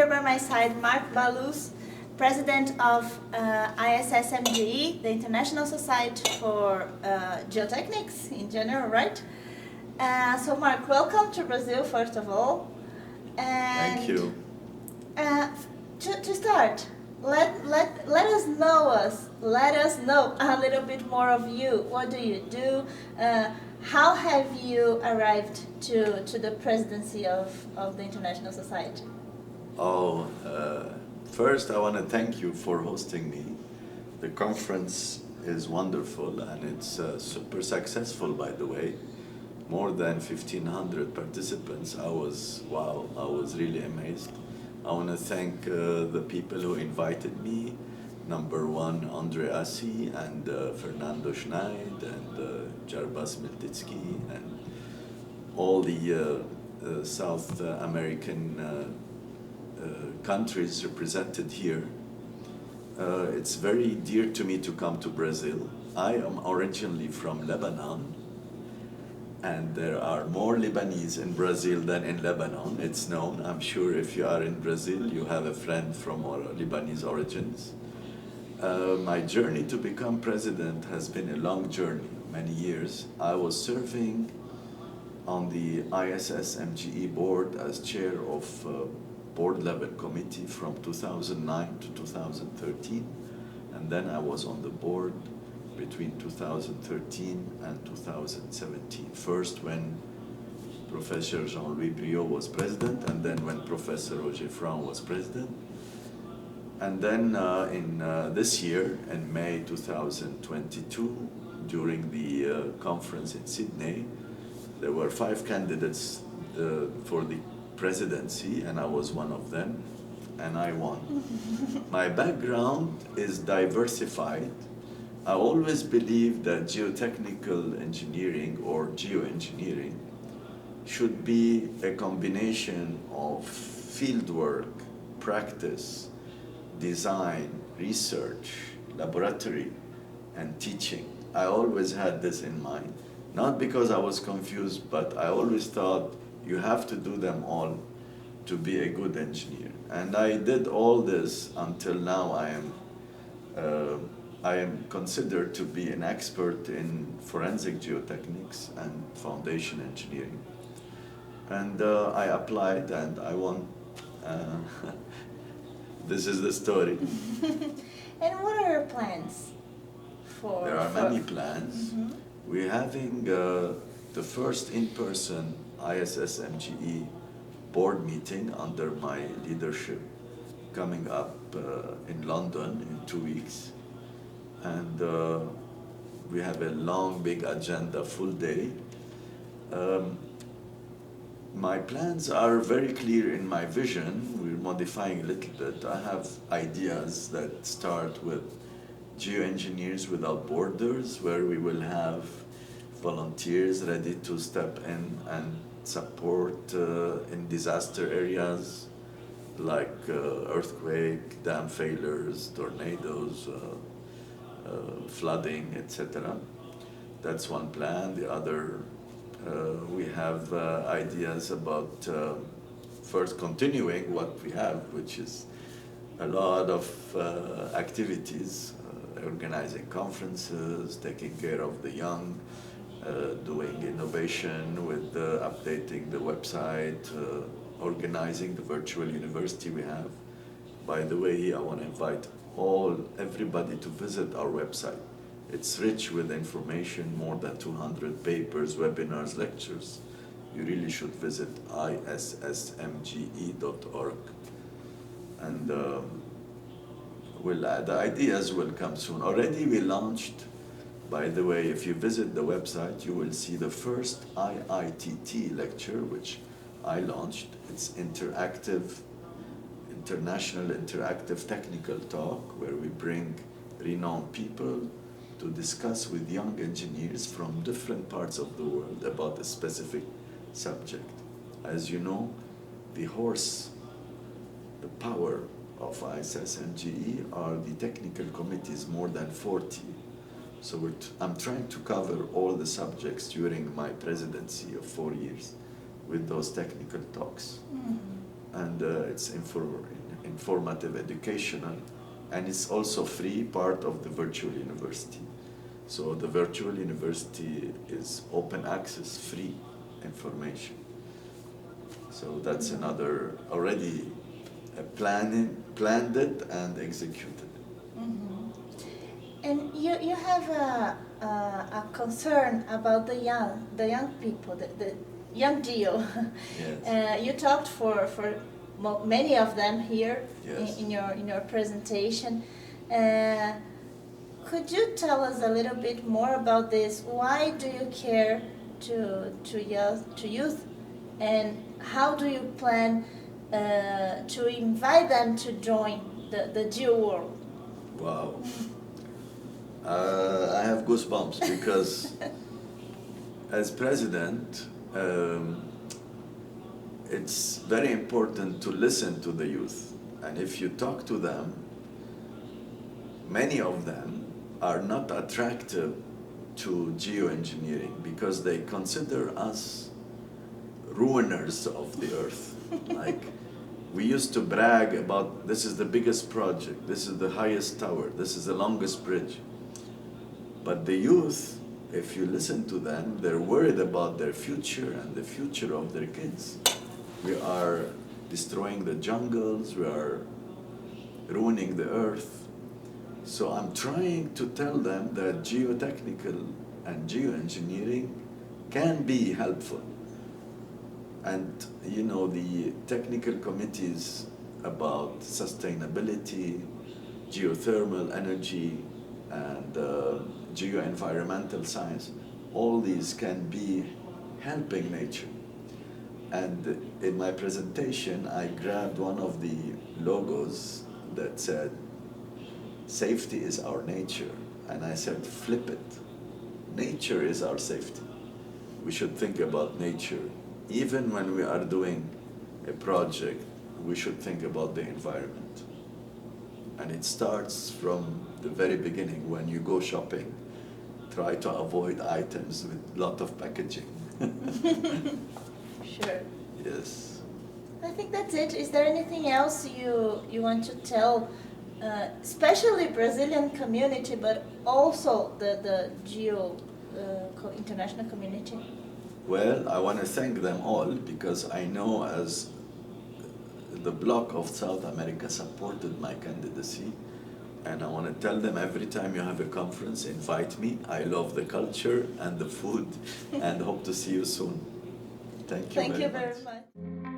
here by my side Marc Ballouz, President of ISSMGE, the International Society for Geotechnics in general, right? So Marc, welcome to Brazil, first of all. And thank you. To start, let us know a little bit more of you. What do you do? How have you arrived to the presidency of the International Society? First I want to thank you for hosting me. The conference is wonderful and it's super successful, by the way. More than 1,500 participants. I was really amazed. I want to thank the people who invited me. Number one, Andre Assi and Fernando Schneid and Jarbas Miltitsky and all the South American countries represented here. It's very dear to me to come to Brazil. I am originally from Lebanon, and there are more Lebanese in Brazil than in Lebanon. It's known. I'm sure if you are in Brazil, you have a friend from Lebanese origins. My journey to become president has been a long journey, many years. I was serving on the ISSMGE board as chair of board-level committee from 2009 to 2013, and then I was on the board between 2013 and 2017. First when Professor Jean-Louis Briot was president, and then when Professor Roger Franc was president. And then in this year, in May 2022, during the conference in Sydney, there were 5 candidates for the presidency, and I was one of them, and I won. My background is diversified. I always believe that geotechnical engineering or geoengineering should be a combination of fieldwork, practice, design, research, laboratory, and teaching. I always had this in mind. Not because I was confused, but I always thought you have to do them all to be a good engineer. And I did all this until now. I am considered to be an expert in forensic geotechnics and foundation engineering. And I applied and I won. This is the story. And what are your plans for? There are many plans. Mm-hmm. We're having the first in-person ISSMGE board meeting under my leadership coming up in London in 2 weeks. And we have a long, big agenda, full day. My plans are very clear in my vision. We're modifying a little bit. I have ideas that start with Geoengineers Without Borders, where we will have volunteers ready to step in and support in disaster areas like earthquake, dam failures, tornadoes, flooding, etc. That's one plan. The other, we have ideas about first continuing what we have, which is a lot of activities, organizing conferences, taking care of the young, doing innovation with updating the website, organizing the virtual university we have. By the way, I want to invite everybody to visit our website. It's rich with information, more than 200 papers, webinars, lectures. You really should visit issmge.org. And the ideas will come soon. Already we launched, by the way, if you visit the website, you will see the first IITT lecture, which I launched. It's International Interactive Technical Talk, where we bring renowned people to discuss with young engineers from different parts of the world about a specific subject. As you know, the power of ISSMGE are the technical committees, more than 40. So I'm trying to cover all the subjects during my presidency of 4 years with those technical talks. Mm. and it's informative, educational, and it's also free, part of the virtual university. So the virtual university is open access, free information. So that's another already planned it and executed. Mhm. And you have a concern about the young people, the young Geo. Yes. You talked for many of them here. Yes. in your presentation. Could you tell us a little bit more about this? Why do you care to youth, and how do you plan to invite them to join the Geo world? Wow. I have goosebumps because as president, it's very important to listen to the youth. And if you talk to them, many of them are not attractive to geoengineering because they consider us ruiners of the earth. Like, we used to brag about, this is the biggest project, this is the highest tower, this is the longest bridge. But the youth, if you listen to them, they're worried about their future and the future of their kids. We are destroying the jungles, we are ruining the earth. So I'm trying to tell them that geotechnical and geoengineering can be helpful. And you know, the technical committees about sustainability, geothermal energy, and geoenvironmental science, all these can be helping nature. And in my presentation, I grabbed one of the logos that said, safety is our nature. And I said, flip it. Nature is our safety. We should think about nature. Even when we are doing a project, we should think about the environment. And it starts from the very beginning. When you go shopping, try to avoid items with a lot of packaging. Sure. Yes. I think that's it. Is there anything else you want to tell, especially Brazilian community, but also the Geo international community? Well, I want to thank them all because I know as the bloc of South America supported my candidacy, and I want to tell them every time you have a conference, invite me. I love the culture and the food and hope to see you soon. Thank you Thank very you very much. much.